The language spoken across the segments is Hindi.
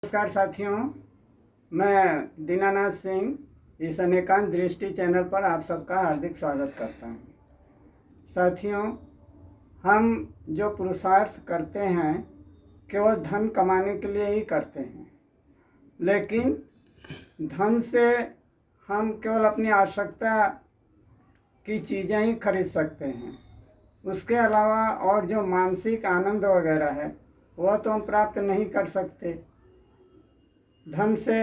नमस्कार साथियों, मैं दीनानाथ सिंह इस अनेकांत दृष्टि चैनल पर आप सबका हार्दिक स्वागत करता हूं। साथियों, हम जो पुरुषार्थ करते हैं केवल धन कमाने के लिए ही करते हैं, लेकिन धन से हम केवल अपनी आवश्यकता की चीज़ें ही खरीद सकते हैं। उसके अलावा और जो मानसिक आनंद वगैरह है वह तो हम प्राप्त नहीं कर सकते। धन से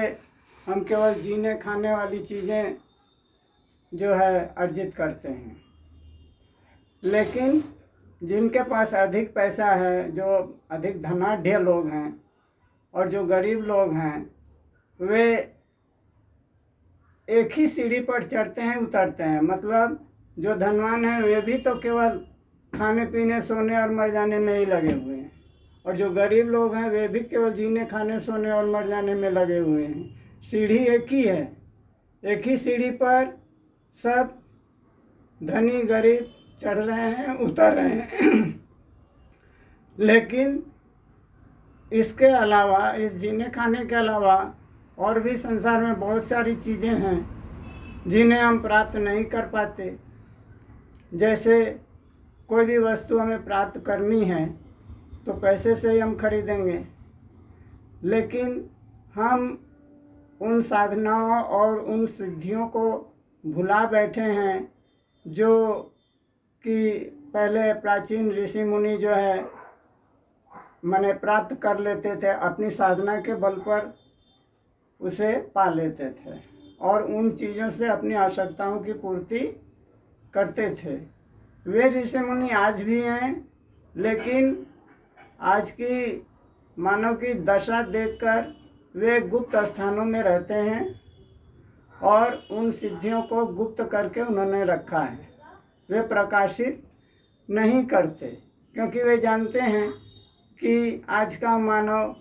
हम केवल जीने खाने वाली चीज़ें जो है अर्जित करते हैं, लेकिन जिनके पास अधिक पैसा है, जो अधिक धनाढ्य लोग हैं और जो गरीब लोग हैं, वे एक ही सीढ़ी पर चढ़ते हैं उतरते हैं। मतलब जो धनवान हैं वे भी तो केवल खाने पीने सोने और मर जाने में ही लगे हुए हैं, और जो गरीब लोग हैं वे भी केवल जीने खाने सोने और मर जाने में लगे हुए हैं। सीढ़ी एक ही है, एक ही सीढ़ी पर सब धनी गरीब चढ़ रहे हैं उतर रहे हैं। लेकिन इसके अलावा, इस जीने खाने के अलावा और भी संसार में बहुत सारी चीज़ें हैं जिन्हें हम प्राप्त नहीं कर पाते। जैसे कोई भी वस्तु हमें प्राप्त करनी है तो पैसे से ही हम खरीदेंगे, लेकिन हम उन साधनाओं और उन सिद्धियों को भुला बैठे हैं जो कि पहले प्राचीन ऋषि मुनि जो है माने प्राप्त कर लेते थे, अपनी साधना के बल पर उसे पा लेते थे और उन चीज़ों से अपनी आवश्यकताओं की पूर्ति करते थे। वे ऋषि मुनि आज भी हैं, लेकिन आज की मानव की दशा देखकर वे गुप्त स्थानों में रहते हैं और उन सिद्धियों को गुप्त करके उन्होंने रखा है। वे प्रकाशित नहीं करते, क्योंकि वे जानते हैं कि आज का मानव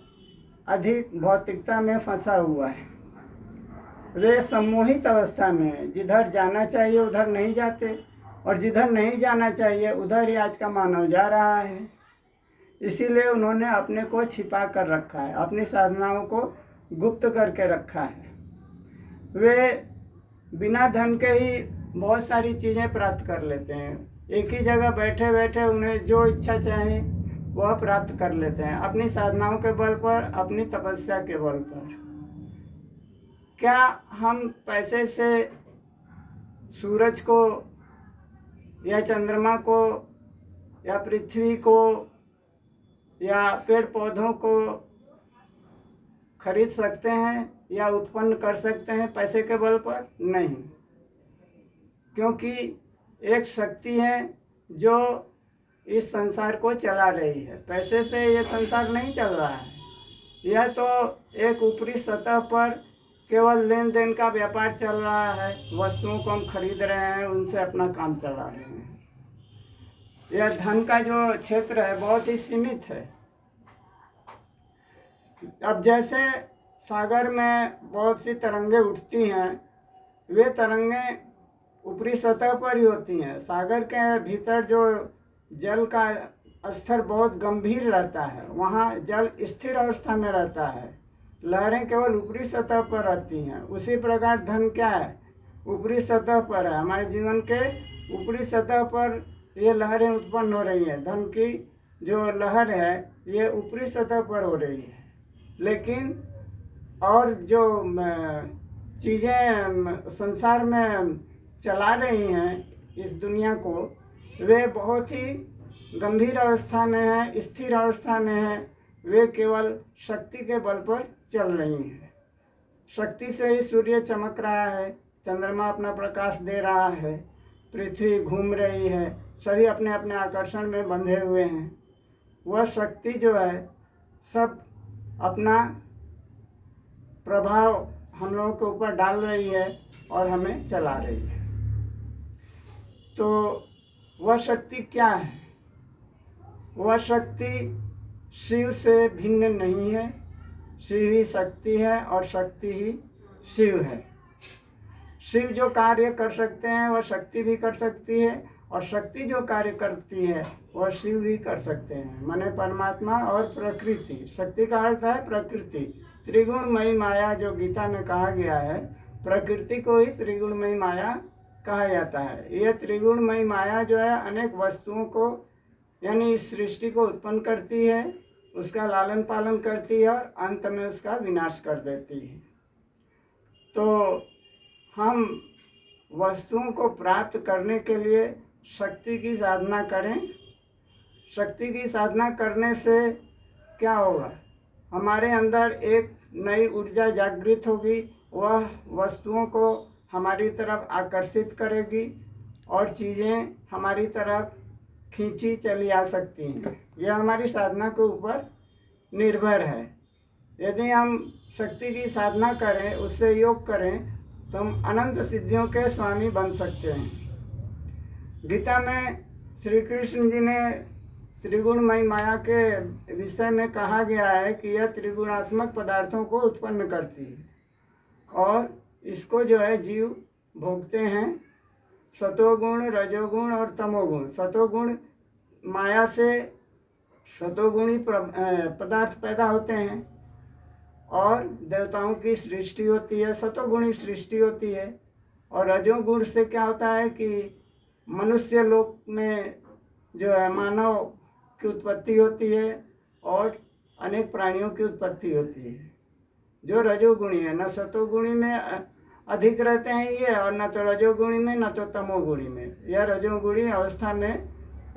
अधिक भौतिकता में फंसा हुआ है। वे सम्मोहित अवस्था में हैं, जिधर जाना चाहिए उधर नहीं जाते और जिधर नहीं जाना चाहिए उधर ही आज का मानव जा रहा है। इसीलिए उन्होंने अपने को छिपा कर रखा है, अपनी साधनाओं को गुप्त करके रखा है। वे बिना धन के ही बहुत सारी चीज़ें प्राप्त कर लेते हैं। एक ही जगह बैठे बैठे उन्हें जो इच्छा चाहे वह प्राप्त कर लेते हैं, अपनी साधनाओं के बल पर, अपनी तपस्या के बल पर। क्या हम पैसे से सूरज को या चंद्रमा को या पृथ्वी को या पेड़ पौधों को खरीद सकते हैं या उत्पन्न कर सकते हैं पैसे के बल पर? नहीं, क्योंकि एक शक्ति है जो इस संसार को चला रही है। पैसे से ये संसार नहीं चल रहा है। यह तो एक ऊपरी सतह पर केवल लेन देन का व्यापार चल रहा है। वस्तुओं को हम खरीद रहे हैं, उनसे अपना काम चला रहे हैं। यह धन का जो क्षेत्र है बहुत ही सीमित है। अब जैसे सागर में बहुत सी तरंगें उठती हैं, वे तरंगें ऊपरी सतह पर ही होती हैं। सागर के भीतर जो जल का स्तर बहुत गंभीर रहता है, वहाँ जल स्थिर अवस्था में रहता है, लहरें केवल ऊपरी सतह पर रहती हैं। उसी प्रकार धन क्या है, ऊपरी सतह पर है। हमारे जीवन के ऊपरी सतह पर ये लहरें उत्पन्न हो रही हैं। धन की जो लहर है ये ऊपरी सतह पर हो रही है, लेकिन और जो चीज़ें संसार में चला रही हैं इस दुनिया को, वे बहुत ही गंभीर अवस्था में हैं, स्थिर अवस्था में हैं। वे केवल शक्ति के बल पर चल रही हैं। शक्ति से ही सूर्य चमक रहा है, चंद्रमा अपना प्रकाश दे रहा है, पृथ्वी घूम रही है, सभी अपने अपने आकर्षण में बंधे हुए हैं। वह शक्ति जो है सब अपना प्रभाव हम लोगों के ऊपर डाल रही है और हमें चला रही है। तो वह शक्ति क्या है? वह शक्ति शिव से भिन्न नहीं है। शिव ही शक्ति है और शक्ति ही शिव है। शिव जो कार्य कर सकते हैं वह शक्ति भी कर सकती है, और शक्ति जो कार्य करती है वह शिव भी कर सकते हैं। माने परमात्मा और प्रकृति। शक्ति का अर्थ है प्रकृति, त्रिगुणमयी माया जो गीता में कहा गया है, प्रकृति को ही त्रिगुणमयी माया कहा जाता है। यह त्रिगुणमयी माया जो है अनेक वस्तुओं को यानी इस सृष्टि को उत्पन्न करती है, उसका लालन पालन करती है और अंत में उसका विनाश कर देती है। तो हम वस्तुओं को प्राप्त करने के लिए शक्ति की साधना करें। शक्ति की साधना करने से क्या होगा, हमारे अंदर एक नई ऊर्जा जागृत होगी, वह वस्तुओं को हमारी तरफ आकर्षित करेगी और चीज़ें हमारी तरफ खींची चली आ सकती हैं। यह हमारी साधना के ऊपर निर्भर है। यदि हम शक्ति की साधना करें, उससे योग करें, तो हम अनंत सिद्धियों के स्वामी बन सकते हैं। गीता में श्री कृष्ण जी ने त्रिगुणमयी माया के विषय में कहा गया है कि यह त्रिगुणात्मक पदार्थों को उत्पन्न करती है और इसको जो है जीव भोगते हैं। सतोगुण, रजोगुण और तमोगुण। सतोगुण माया से सतोगुणी पदार्थ पैदा होते हैं और देवताओं की सृष्टि होती है, सतोगुणी सृष्टि होती है। और रजोगुण से क्या होता है कि मनुष्य लोक में जो है मानव की उत्पत्ति होती है और अनेक प्राणियों की उत्पत्ति होती है। जो रजोगुणी है, न सतोगुणी में अधिक रहते हैं ये, और न तो रजोगुणी में न तो तमोगुणी में। यह रजोगुणी अवस्था में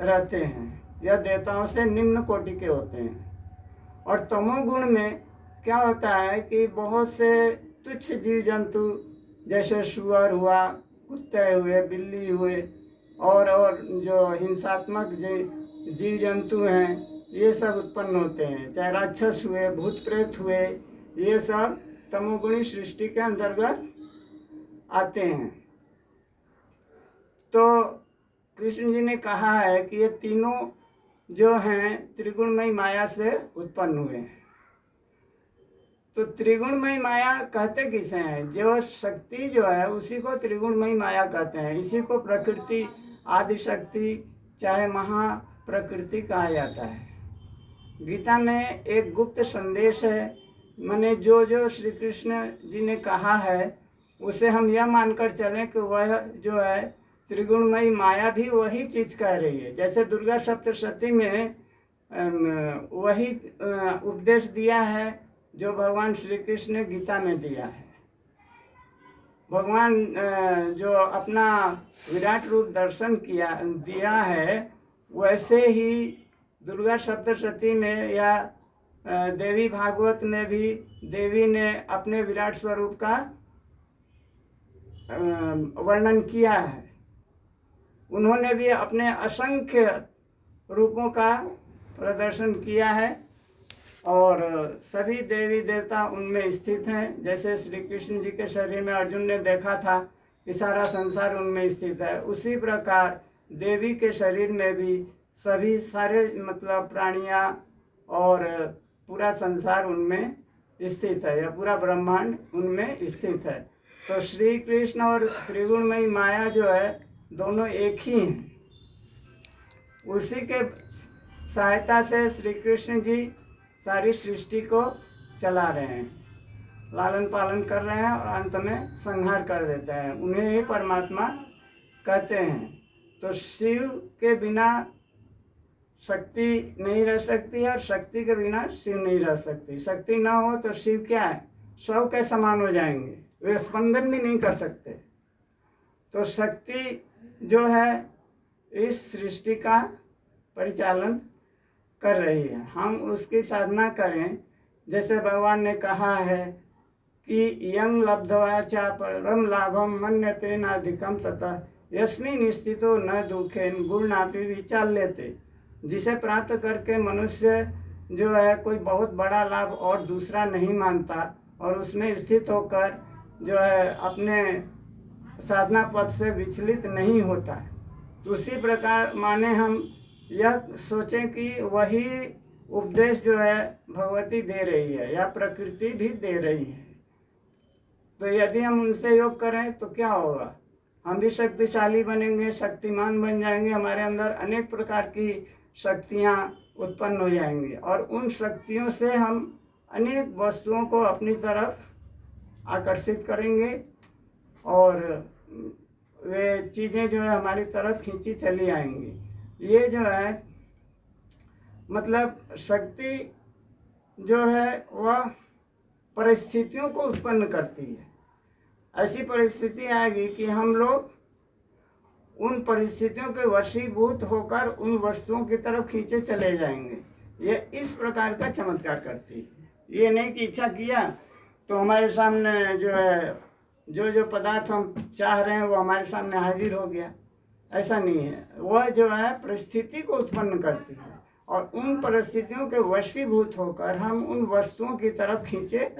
रहते हैं, यह देवताओं से निम्न कोटि के होते हैं। और तमोगुण में क्या होता है कि बहुत से तुच्छ जीव जंतु जैसे सुअर हुआ, कुत्ते हुए, बिल्ली हुए और जो हिंसात्मक जीव जंतु हैं, ये सब उत्पन्न होते हैं। चाहे राक्षस हुए, भूत प्रेत हुए, ये सब तमोगुणी सृष्टि के अंतर्गत आते हैं। तो कृष्ण जी ने कहा है कि ये तीनों जो हैं त्रिगुणमयी माया से उत्पन्न हुए हैं। तो त्रिगुणमयी माया कहते किसे हैं? जो शक्ति जो है उसी को त्रिगुणमयी माया कहते हैं। इसी को प्रकृति, आदि शक्ति, चाहे महाप्रकृति कहा जाता है। गीता में एक गुप्त संदेश है, माने जो श्री कृष्ण जी ने कहा है उसे हम यह मानकर चलें कि वह जो है त्रिगुणमयी माया भी वही चीज़ कह रही है। जैसे दुर्गा सप्तशती में वही उपदेश दिया है जो भगवान श्री कृष्ण ने गीता में दिया है। भगवान जो अपना विराट रूप दर्शन दिया है, वैसे ही दुर्गा सप्तशती में या देवी भागवत में भी देवी ने अपने विराट स्वरूप का वर्णन किया है। उन्होंने भी अपने असंख्य रूपों का प्रदर्शन किया है और सभी देवी देवता उनमें स्थित हैं। जैसे श्री कृष्ण जी के शरीर में अर्जुन ने देखा था कि सारा संसार उनमें स्थित है, उसी प्रकार देवी के शरीर में भी सभी सारे मतलब प्राणियाँ और पूरा संसार उनमें स्थित है, या पूरा ब्रह्मांड उनमें स्थित है। तो श्री कृष्ण और त्रिगुणमयी माया जो है दोनों एक ही हैं। उसी के सहायता से श्री कृष्ण जी सारी सृष्टि को चला रहे हैं, लालन पालन कर रहे हैं और अंत में संहार कर देते हैं। उन्हें ही परमात्मा कहते हैं। तो शिव के बिना शक्ति नहीं रह सकती और शक्ति के बिना शिव नहीं रह सकती। शक्ति ना हो तो शिव क्या है, शव के समान हो जाएंगे, वे स्पंदन भी नहीं कर सकते। तो शक्ति जो है इस सृष्टि का परिचालन कर रही है, हम उसकी साधना करें। जैसे भगवान ने कहा है कि यं लब्ध्वा च परम लाभम मन्यते नाधिकम तथा यस्मिन् स्थितो न दुखेन गुणापि विचाल्यते। जिसे प्राप्त करके मनुष्य जो है कोई बहुत बड़ा लाभ और दूसरा नहीं मानता और उसमें स्थित होकर जो है अपने साधना पथ से विचलित नहीं होता है। तो उसी प्रकार माने हम यह सोचें कि वही उपदेश जो है भगवती दे रही है या प्रकृति भी दे रही है। तो यदि हम उनसे योग करें तो क्या होगा, हम भी शक्तिशाली बनेंगे, शक्तिमान बन जाएंगे। हमारे अंदर अनेक प्रकार की शक्तियाँ उत्पन्न हो जाएंगी और उन शक्तियों से हम अनेक वस्तुओं को अपनी तरफ आकर्षित करेंगे और वे चीज़ें जो है हमारी तरफ खींची चली आएंगी। ये जो है मतलब शक्ति जो है वह परिस्थितियों को उत्पन्न करती है। ऐसी परिस्थिति आएगी कि हम लोग उन परिस्थितियों के वशीभूत होकर उन वस्तुओं की तरफ खींचे चले जाएंगे। ये इस प्रकार का चमत्कार करती है। ये नहीं कि इच्छा किया तो हमारे सामने जो है जो पदार्थ हम चाह रहे हैं वो हमारे सामने हाजिर हो गया, ऐसा नहीं है। वह जो है परिस्थिति को उत्पन्न करती है और उन परिस्थितियों के वशीभूत होकर हम उन वस्तुओं की तरफ खींचे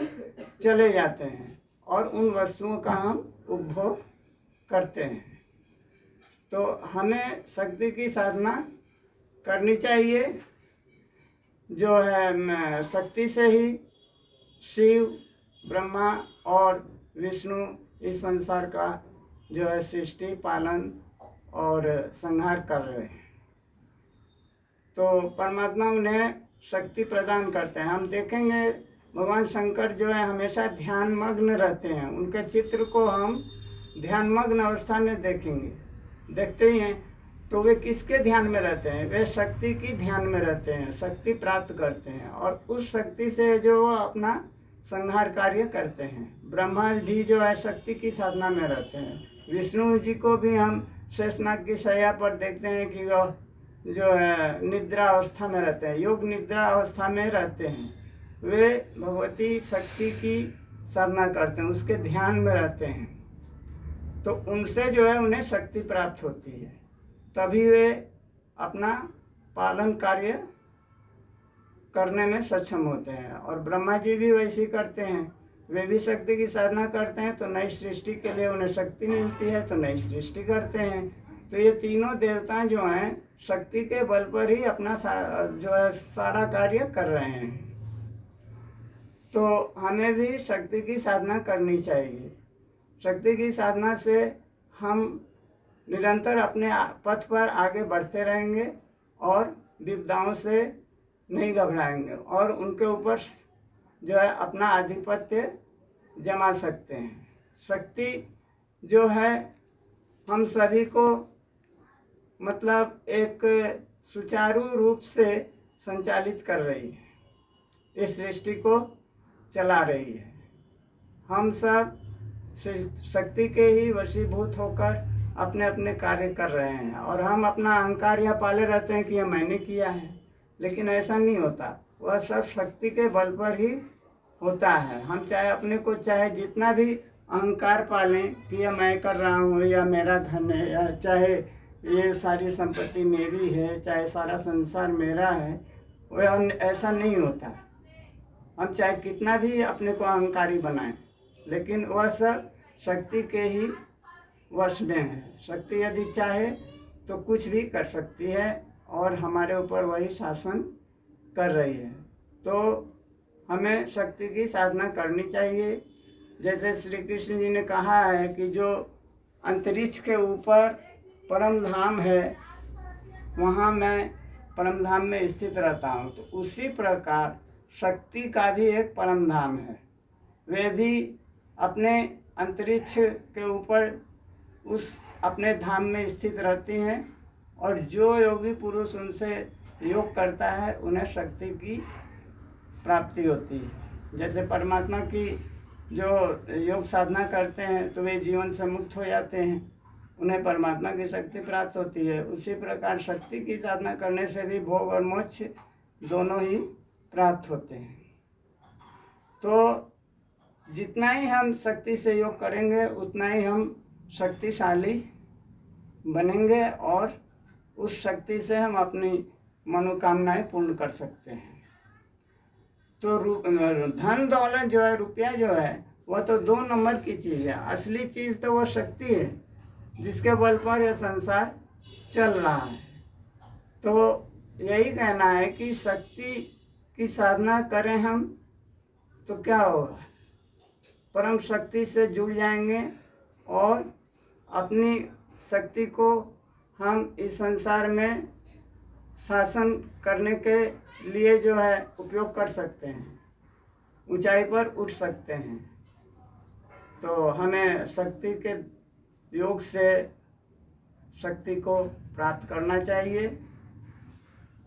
चले जाते हैं और उन वस्तुओं का हम उपभोग करते हैं। तो हमें शक्ति की साधना करनी चाहिए। जो है शक्ति से ही शिव, ब्रह्मा और विष्णु इस संसार का जो है सृष्टि, पालन और संहार कर रहे हैं। तो परमात्मा उन्हें शक्ति प्रदान करते हैं। हम देखेंगे भगवान शंकर जो है हमेशा ध्यान मग्न रहते हैं। उनके चित्र को हम ध्यान मग्न अवस्था में देखते ही हैं। तो वे किसके ध्यान में रहते हैं? वे शक्ति की ध्यान में रहते हैं, शक्ति प्राप्त करते हैं और उस शक्ति से जो वो अपना संहार कार्य करते हैं। ब्रह्मा भी जो है शक्ति की साधना में रहते हैं। विष्णु जी को भी हम शेषनाग की शैया पर देखते हैं कि वह जो है निद्रा अवस्था में रहते हैं, योग निद्रा अवस्था में रहते हैं। वे भगवती शक्ति की साधना करते हैं, उसके ध्यान में रहते हैं। तो उनसे जो है उन्हें शक्ति प्राप्त होती है, तभी वे अपना पालन कार्य करने में सक्षम होते हैं। और ब्रह्मा जी भी वैसे ही करते हैं। वे भी शक्ति की साधना करते हैं तो नई सृष्टि के लिए उन्हें शक्ति मिलती है, तो नई सृष्टि करते हैं। तो ये तीनों देवता जो हैं शक्ति के बल पर ही अपना जो है सारा कार्य कर रहे हैं। तो हमें भी शक्ति की साधना करनी चाहिए। शक्ति की साधना से हम निरंतर अपने पथ पर आगे बढ़ते रहेंगे और विपदाओं से नहीं घबराएंगे और उनके ऊपर जो है अपना आधिपत्य जमा सकते हैं। शक्ति जो है हम सभी को मतलब एक सुचारू रूप से संचालित कर रही है, इस सृष्टि को चला रही है। हम सब शक्ति के ही वशीभूत होकर अपने अपने कार्य कर रहे हैं और हम अपना अहंकार या पाले रहते हैं कि यह मैंने किया है, लेकिन ऐसा नहीं होता। वह सब शक्ति के बल पर ही होता है। हम चाहे अपने को चाहे जितना भी अहंकार पालें कि यह मैं कर रहा हूँ या मेरा धन है या चाहे ये सारी संपत्ति मेरी है, चाहे सारा संसार मेरा है, वह ऐसा नहीं होता। हम चाहे कितना भी अपने को अहंकारी बनाएं, लेकिन वह सब शक्ति के ही वश में है। शक्ति यदि चाहे तो कुछ भी कर सकती है और हमारे ऊपर वही शासन कर रही है। तो हमें शक्ति की साधना करनी चाहिए। जैसे श्री कृष्ण जी ने कहा है कि जो अंतरिक्ष के ऊपर परम धाम है वहाँ मैं परम धाम में स्थित रहता हूँ, तो उसी प्रकार शक्ति का भी एक परम धाम है। वे भी अपने अंतरिक्ष के ऊपर उस अपने धाम में स्थित रहती हैं और जो योगी पुरुष उनसे योग करता है उन्हें शक्ति की प्राप्ति होती है। जैसे परमात्मा की जो योग साधना करते हैं तो वे जीवन से मुक्त हो जाते हैं, उन्हें परमात्मा की शक्ति प्राप्त होती है। उसी प्रकार शक्ति की साधना करने से भी भोग और मोक्ष दोनों ही प्राप्त होते हैं। तो जितना ही हम शक्ति से योग करेंगे उतना ही हम शक्तिशाली बनेंगे और उस शक्ति से हम अपनी मनोकामनाएं पूर्ण कर सकते हैं। तो धन दौलत जो है, रुपया जो है, वह तो 2 नंबर की चीज़ है। असली चीज़ तो वो शक्ति है जिसके बल पर यह संसार चल रहा है। तो यही कहना है कि शक्ति की साधना करें हम तो क्या होगा, परम शक्ति से जुड़ जाएंगे और अपनी शक्ति को हम इस संसार में शासन करने के लिए जो है उपयोग कर सकते हैं। ऊंचाई पर उठ सकते हैं। तो हमें शक्ति के योग से शक्ति को प्राप्त करना चाहिए,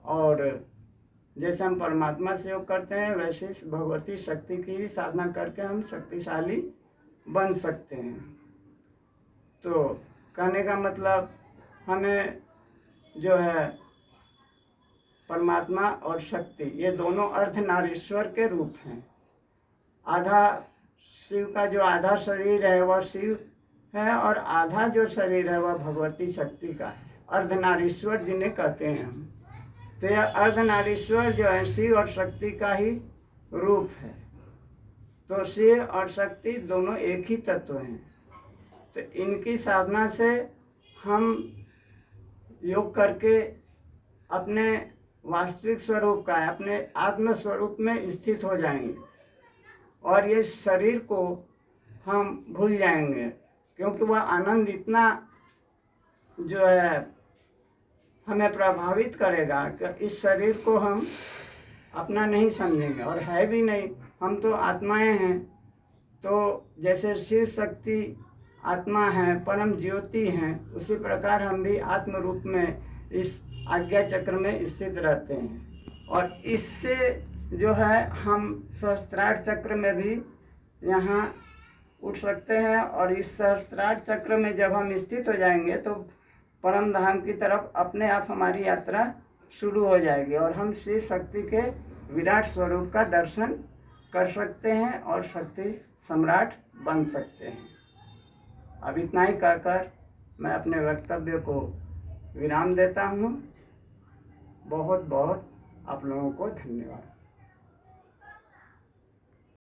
और जैसे हम परमात्मा से योग करते हैं वैसे भगवती शक्ति की भी साधना करके हम शक्तिशाली बन सकते हैं। तो कहने का मतलब हमें जो है परमात्मा और शक्ति ये दोनों अर्धनारीश्वर के रूप हैं। आधा शिव का जो आधा शरीर है वह शिव है, और आधा जो शरीर है वह भगवती शक्ति का है। अर्धनारीश्वर जिन्हें कहते हैं हम। तो यह अर्धनारीश्वर जो है शिव और शक्ति का ही रूप है। तो शिव और शक्ति दोनों एक ही तत्व हैं। तो इनकी साधना से हम योग करके अपने वास्तविक स्वरूप का, अपने आत्म स्वरूप में स्थित हो जाएंगे, और ये शरीर को हम भूल जाएंगे, क्योंकि वह आनंद इतना जो है हमें प्रभावित करेगा कि इस शरीर को हम अपना नहीं समझेंगे, और है भी नहीं। हम तो आत्माएं हैं। तो जैसे शिव शक्ति आत्मा है, परम ज्योति हैं, उसी प्रकार हम भी आत्म रूप में इस आज्ञा चक्र में स्थित रहते हैं। और इससे जो है हम सहस्त्रार चक्र में भी यहाँ उठ सकते हैं, और इस सहस्त्रार चक्र में जब हम स्थित हो जाएंगे तो परम धाम की तरफ अपने आप हमारी यात्रा शुरू हो जाएगी, और हम शिव शक्ति के विराट स्वरूप का दर्शन कर सकते हैं और शक्ति सम्राट बन सकते हैं। अब इतना ही कहकर मैं अपने वक्तव्य को विराम देता हूँ। बहुत बहुत आप लोगों को धन्यवाद।